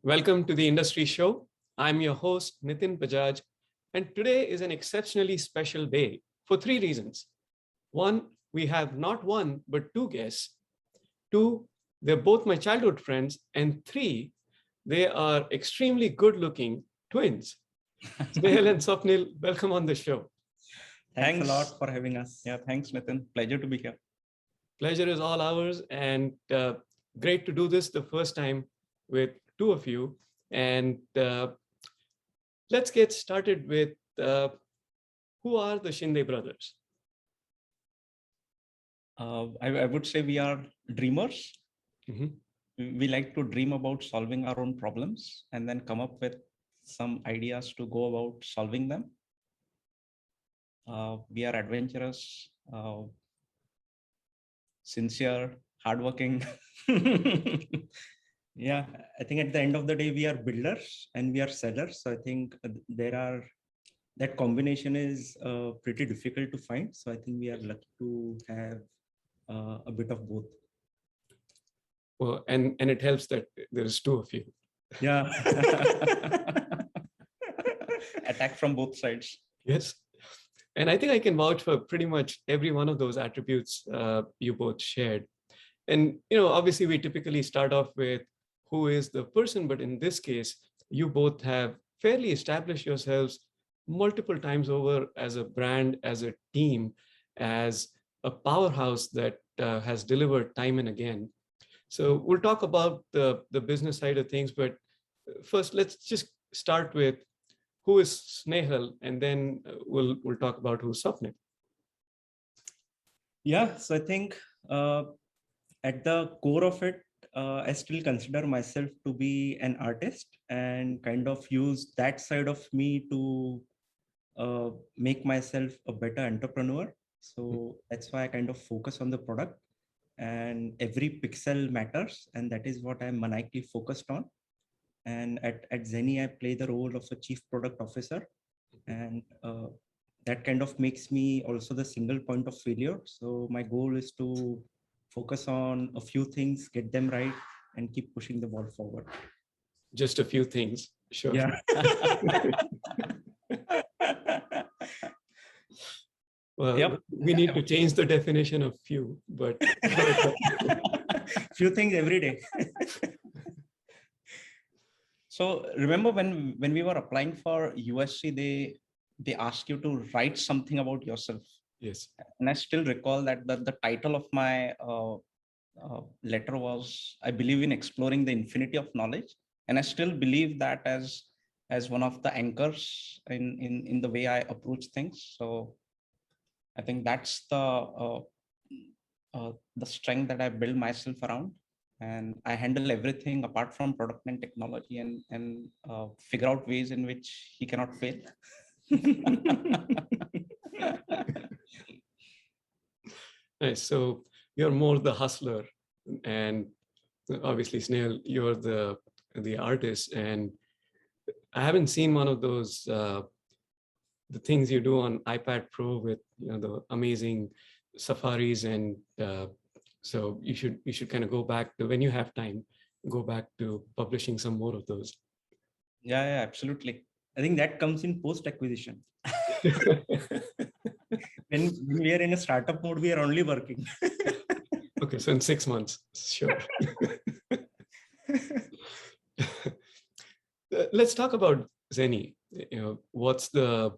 Welcome to the Industry Show. I'm your host, Nitin Bajaj, and today is an exceptionally special day for three reasons. One, we have not one, but two guests. Two, they're both my childhood friends. And three, they are extremely good looking twins. Snehal and Swapnil, welcome on the show. Thanks a lot for having us. Yeah, thanks, Nitin. Pleasure to be here. Pleasure is all ours, and great to do this the first time with two of you. And let's get started with who are the Shinde brothers? I would say we are dreamers. We like to dream about solving our own problems and then come up with some ideas to go about solving them. We are adventurous, sincere, hardworking. Yeah, I think at the end of the day, we are builders and we are sellers. So I think that combination is pretty difficult to find. So I think we are lucky to have a bit of both. Well, and it helps that there's two of you. Yeah. Attack from both sides. Yes. And I think I can vouch for pretty much every one of those attributes you both shared. And, obviously we typically start off with who is the person, but in this case, you both have fairly established yourselves multiple times over as a brand, as a team, as a powerhouse that has delivered time and again. So we'll talk about the business side of things, but first let's just start with who is Snehal, and then we'll talk about who's Swapnil. Yeah, so I think at the core of it, I still consider myself to be an artist and kind of use that side of me to make myself a better entrepreneur. So that's why I kind of focus on the product, and every pixel matters. And that is what I'm maniacally focused on. And at Zeni, I play the role of a chief product officer. And that kind of makes me also the single point of failure. So my goal is to focus on a few things, get them right, and keep pushing the ball forward. Just a few things, sure. Yeah. Well, yep. We need to change the definition of few, but few things every day. So remember when we were applying for USC, they asked you to write something about yourself. Yes. And I still recall that the title of my letter was, I believe in exploring the infinity of knowledge. And I still believe that as one of the anchors in the way I approach things. So I think that's the strength that I build myself around. And I handle everything apart from product and technology, and figure out ways in which he cannot fail. Nice. So you're more the hustler, and obviously, Snehal, you're the artist. And I haven't seen one of those the things you do on iPad Pro with the amazing safaris, and so you should kind of go back to, when you have time, go back to publishing some more of those. Yeah, absolutely. I think that comes in post-acquisition. when we are in a startup mode, we are only working. Okay, so in 6 months, sure. Let's talk about Zeni. What's the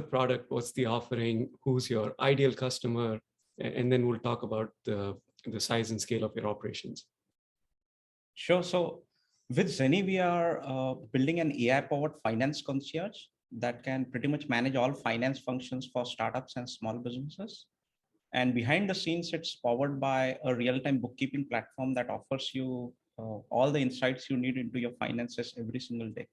product? What's the offering? Who's your ideal customer? And then we'll talk about the size and scale of your operations. Sure. So with Zeni, we are building an AI-powered finance concierge that can pretty much manage all finance functions for startups and small businesses. And behind the scenes, it's powered by a real-time bookkeeping platform that offers you all the insights you need into your finances every single day.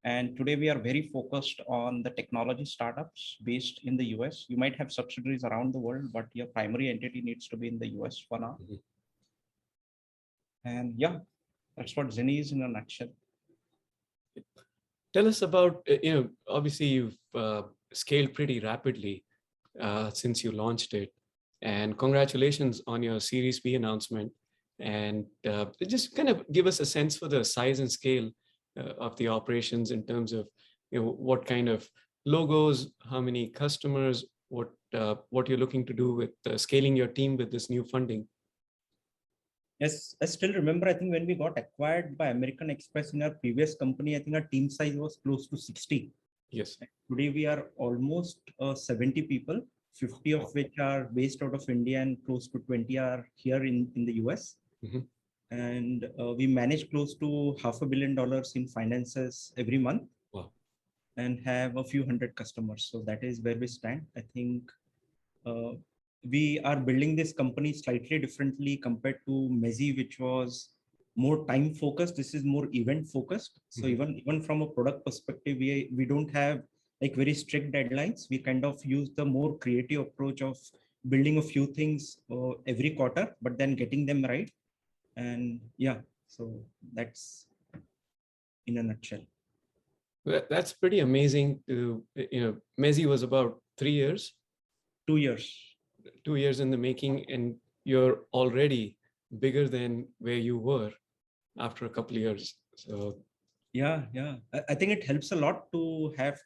And today we are very focused on the technology startups based in the US. You might have subsidiaries around the world, but your primary entity needs to be in the US for now. Mm-hmm. And yeah, that's what Zeni is in a nutshell. Tell us about, obviously you've scaled pretty rapidly since you launched it. And congratulations on your Series B announcement. And just kind of give us a sense for the size and scale of the operations in terms of, what kind of logos, how many customers, what you're looking to do with scaling your team with this new funding. Yes, I still remember, I think when we got acquired by American Express in our previous company, I think our team size was close to 60. Yes. Today we are almost 70 people, 50 of which are based out of India and close to 20 are here in the US. Mm-hmm. And we manage close to $500 million in finances every month. Wow. And have a few hundred customers. So that is where we stand. I think we are building this company slightly differently compared to Mezi, which was more time focused. This is more event focused. So Mm-hmm. even from a product perspective, we don't have like very strict deadlines. We kind of use the more creative approach of building a few things every quarter, but then getting them right. And yeah, so that's in a nutshell. That's pretty amazing. Mezi was about 3 years. 2 years. 2 years in the making, and you're already bigger than where you were after a couple of years. So yeah, I think it helps a lot to have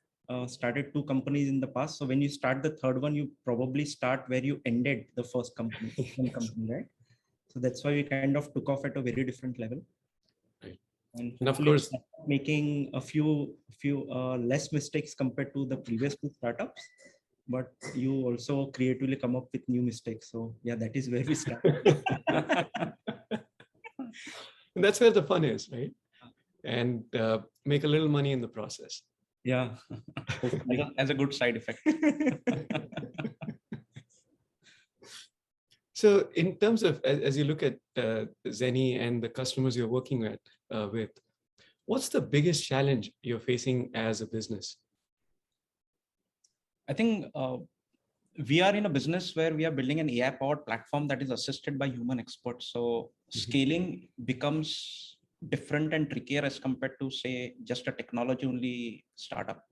started 2 companies in the past. So when you start the third one, you probably start where you ended the first company, one company, right? So that's why we kind of took off at a very different level. Right. And And of hopefully course, making a few less mistakes compared to the previous 2 startups. But you also creatively come up with new mistakes. So yeah, that is where we start. and that's where the fun is, right? And make a little money in the process. Yeah, as a good side effect. So in terms of, as you look at Zeni and the customers you're working with, what's the biggest challenge you're facing as a business? I think we are in a business where we are building an AI-powered platform that is assisted by human experts. So scaling becomes different and trickier as compared to, say, just a technology-only startup.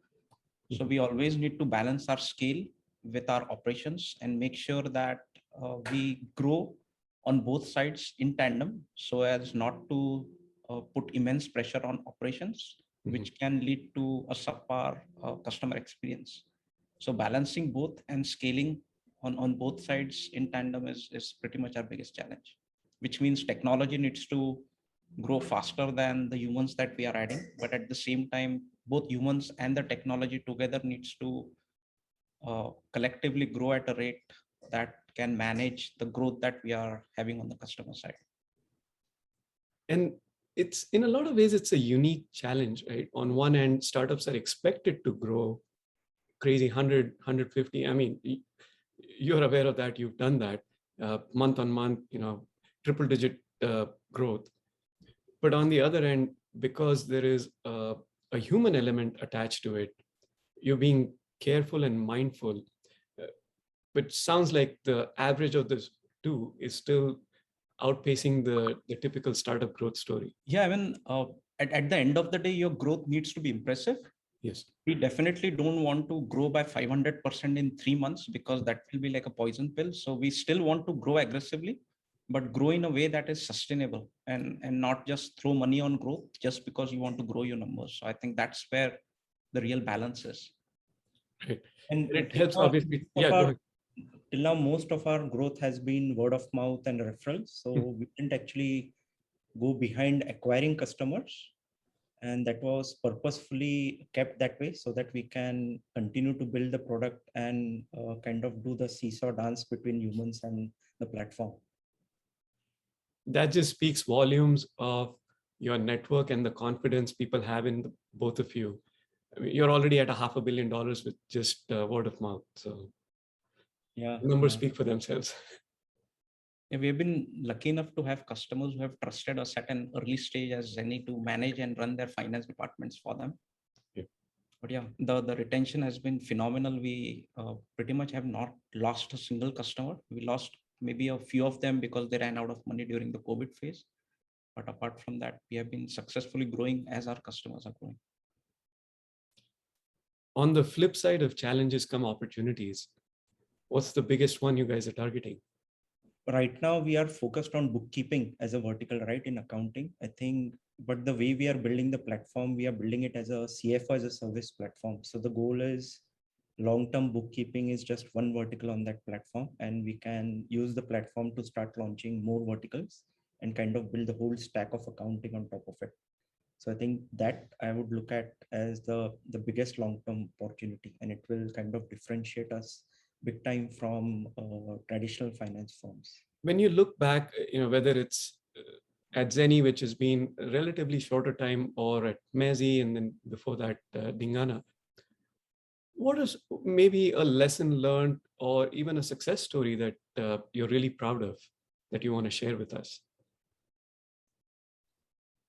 So we always need to balance our scale with our operations and make sure that we grow on both sides in tandem, so as not to put immense pressure on operations, which can lead to a subpar customer experience. So balancing both and scaling on both sides in tandem is pretty much our biggest challenge, which means technology needs to grow faster than the humans that we are adding. But at the same time, both humans and the technology together needs to collectively grow at a rate that can manage the growth that we are having on the customer side. And it's, in a lot of ways, it's a unique challenge, right? On one end, startups are expected to grow crazy 100, 150. I mean, you're aware of that. You've done that month on month, triple digit growth. But on the other end, because there is a human element attached to it, you're being careful and mindful. But sounds like the average of the two is still outpacing the typical startup growth story. Yeah, I mean, at the end of the day, your growth needs to be impressive. Yes. We definitely don't want to grow by 500% in 3 months, because that will be like a poison pill. So we still want to grow aggressively, but grow in a way that is sustainable, and not just throw money on growth just because you want to grow your numbers. So I think that's where the real balance is. Right. And it helps, obviously. Yeah, go ahead. Till now, most of our growth has been word of mouth and referrals. So we didn't actually go behind acquiring customers. And that was purposefully kept that way so that we can continue to build the product and kind of do the seesaw dance between humans and the platform. That just speaks volumes of your network and the confidence people have in both of you. I mean, you're already at $500 million with just word of mouth. So yeah, numbers speak for themselves. Yeah, we've been lucky enough to have customers who have trusted us at an early stage as Zeni to manage and run their finance departments for them. Yeah. But yeah, the retention has been phenomenal. We pretty much have not lost a single customer. We lost maybe a few of them because they ran out of money during the COVID phase. But apart from that, we have been successfully growing as our customers are growing. On the flip side of challenges come opportunities. What's the biggest one you guys are targeting? right now we are focused on bookkeeping as a vertical, right, in accounting, I think. But the way we are building the platform, we are building it as a CFO as a service platform. So the goal is long-term bookkeeping is just one vertical on that platform, and we can use the platform to start launching more verticals and kind of build the whole stack of accounting on top of it. So I think that I would look at as the biggest long-term opportunity, and it will kind of differentiate us big time from traditional finance firms. When you look back, whether it's at Zeni, which has been a relatively shorter time, or at Mezi, and then before that, Dingana, what is maybe a lesson learned or even a success story that you're really proud of that you want to share with us?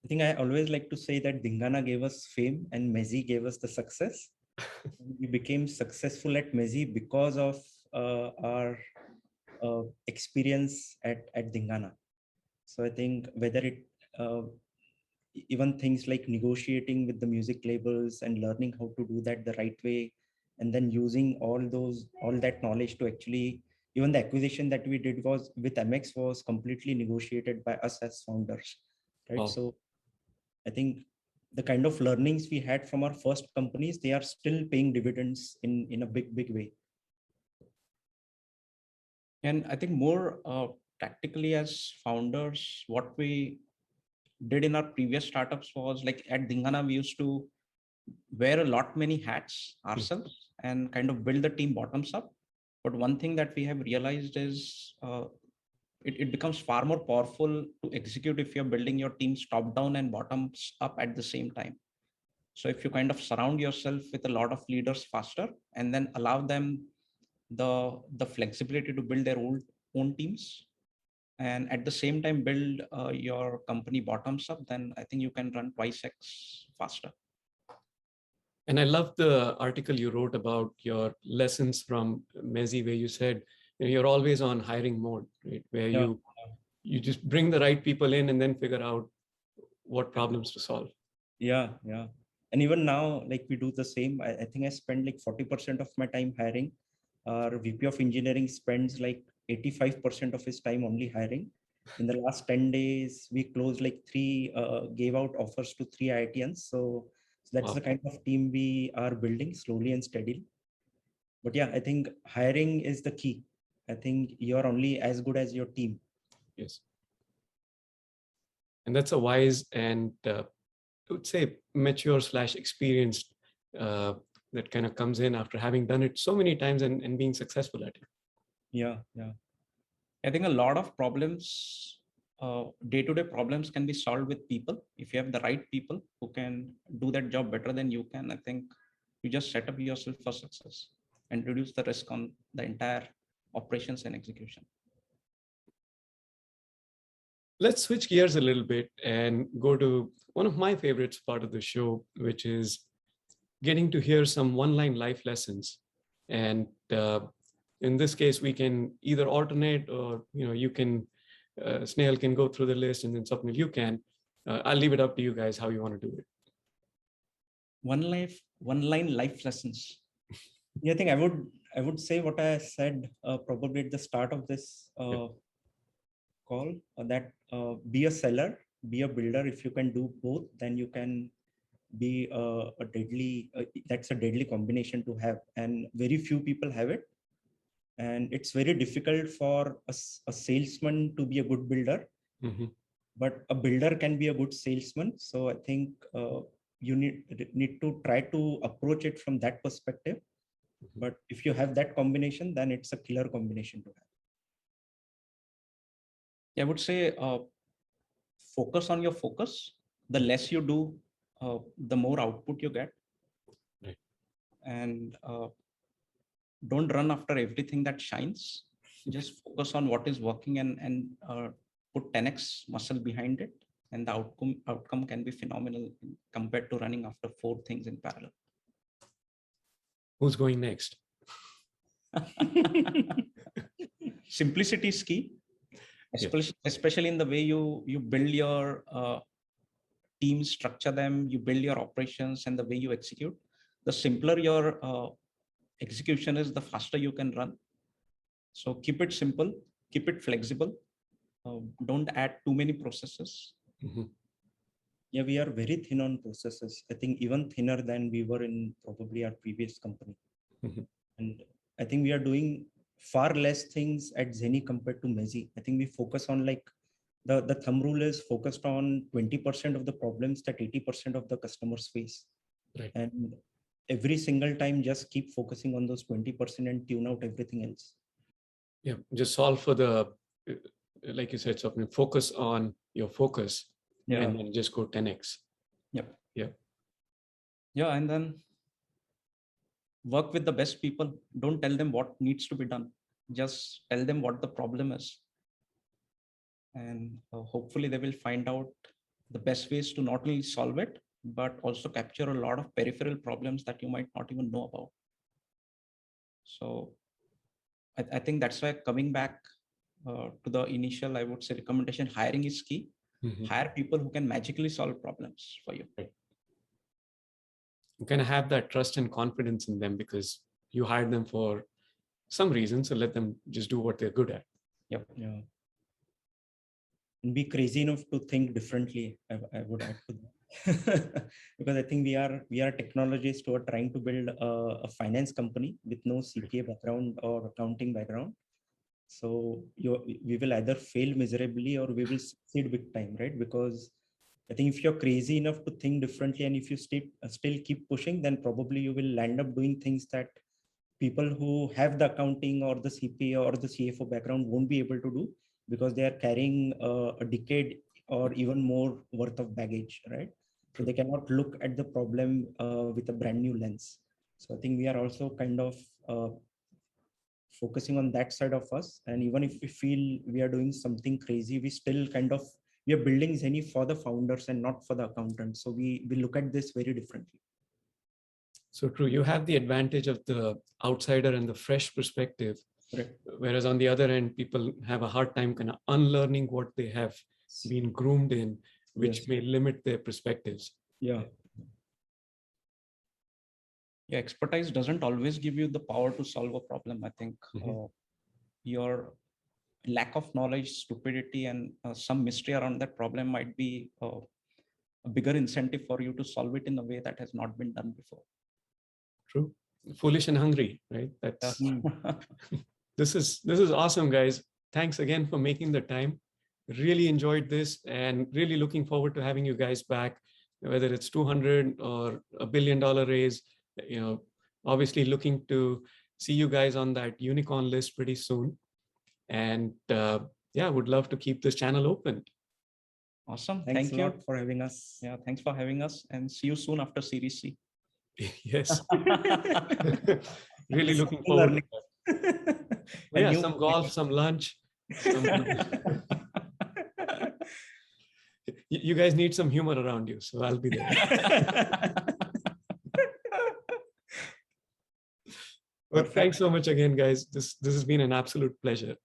I think I always like to say that Dingana gave us fame and Mezi gave us the success. We became successful at Mezi because of our experience at Dingana. So I think whether it even things like negotiating with the music labels and learning how to do that the right way, and then using all that knowledge to actually, even the acquisition that we did was with MX was completely negotiated by us as founders, right? Wow. So I think the kind of learnings we had from our first companies, they are still paying dividends in a big way. And I think more tactically as founders, what we did in our previous startups was like at Dingana, we used to wear a lot many hats ourselves and kind of build the team bottoms up. But one thing that we have realized is it becomes far more powerful to execute if you're building your teams top down and bottoms up at the same time. So if you kind of surround yourself with a lot of leaders faster and then allow them the flexibility to build their own teams, and at the same time build your company bottoms up, then I think you can run twice X faster. And I love the article you wrote about your lessons from Mezi, where you said you're always on hiring mode, right? Where Yeah. you just bring the right people in and then figure out what problems to solve. Yeah. And even now, like we do the same. I think I spend like 40% of my time hiring. Our VP of engineering spends like 85% of his time only hiring. In the last 10 days, we closed like gave out offers to 3 IITians. So that's Wow. the kind of team we are building slowly and steadily. But yeah, I think hiring is the key. I think you're only as good as your team. Yes. And that's a wise and I would say mature / experienced that kind of comes in after having done it so many times and being successful at it. Yeah. I think a lot of problems, day-to-day problems can be solved with people. If you have the right people who can do that job better than you can, I think you just set up yourself for success and reduce the risk on the entire operations and execution. Let's switch gears a little bit and go to one of my favorites part of the show, which is getting to hear some one-line life lessons. And in this case, we can either alternate, or you can, Snehal can go through the list, and then Swapnil, you can. I'll leave it up to you guys how you want to do it. One-line life lessons. Yeah, I think I would say what I said probably at the start of this call, that be a seller, be a builder. If you can do both, then you can be a deadly, that's a deadly combination to have. And very few people have it. And it's very difficult for a salesman to be a good builder, but a builder can be a good salesman. So I think you need to try to approach it from that perspective. But if you have that combination, then it's a killer combination to have. I would say focus on your focus. The less you do, the more output you get. Right. And don't run after everything that shines. Just focus on what is working and put 10x muscle behind it. And the outcome can be phenomenal compared to running after 4 things in parallel. Who's going next? Simplicity is key, especially in the way you build your team, structure them, you build your operations, and the way you execute. The simpler your execution is, the faster you can run. So keep it simple. keep it flexible. Don't add too many processes. Yeah, we are very thin on processes. I think even thinner than we were in probably our previous company. And I think we are doing far less things at Zeni compared to Mezi. I think we focus on like the thumb rule is focused on 20% of the problems that 80% of the customers face. Right. And every single time, just keep focusing on those 20% and tune out everything else. Yeah, just solve for the, like you said, Swapnil, focus on your focus, and then just go 10x. Yep. Yeah. Yeah, and then work with the best people. Don't tell them what needs to be done. Just tell them what the problem is. And hopefully they will find out the best ways to not only solve it, but also capture a lot of peripheral problems that you might not even know about. So I think that's why, coming back to the initial, I would say, recommendation, hiring is key. Hire people who can magically solve problems for you. Right. You kind of have that trust and confidence in them because you hired them for some reason. So let them just do what they're good at. Yep. Yeah. And be crazy enough to think differently. I would add to that. Because I think we are technologists who are trying to build a finance company with no CPA background or accounting background. So we will either fail miserably or we will succeed big time, right? Because I think if you're crazy enough to think differently and if you still keep pushing, then probably you will end up doing things that people who have the accounting or the CPA or the CFO background won't be able to do, because they are carrying a decade or even more worth of baggage, right? So they cannot look at the problem with a brand new lens. So I think we are also kind of focusing on that side of us. And even if we feel we are doing something crazy, we are building Zeni for the founders and not for the accountants. So we look at this very differently. So true. You have the advantage of the outsider and the fresh perspective. Right. Whereas on the other end, people have a hard time kind of unlearning what they have been groomed in, which may limit their perspectives. Yeah. Yeah, expertise doesn't always give you the power to solve a problem. I think your lack of knowledge, stupidity, and some mystery around that problem might be a bigger incentive for you to solve it in a way that has not been done before. True. Foolish and hungry, right? That's this is awesome, guys. Thanks again for making the time. Really enjoyed this and really looking forward to having you guys back, whether it's 200 or $1 billion raise. You know, obviously looking to see you guys on that unicorn list pretty soon. And yeah, would love to keep this channel open. Awesome. Thanks Thank you a lot for having us. Yeah, thanks for having us, and see you soon after Series C. Yes. Really looking forward to that. Yeah, some golf, some lunch. You guys need some humor around you, so I'll be there. Well, thanks so much again, guys. This has been an absolute pleasure.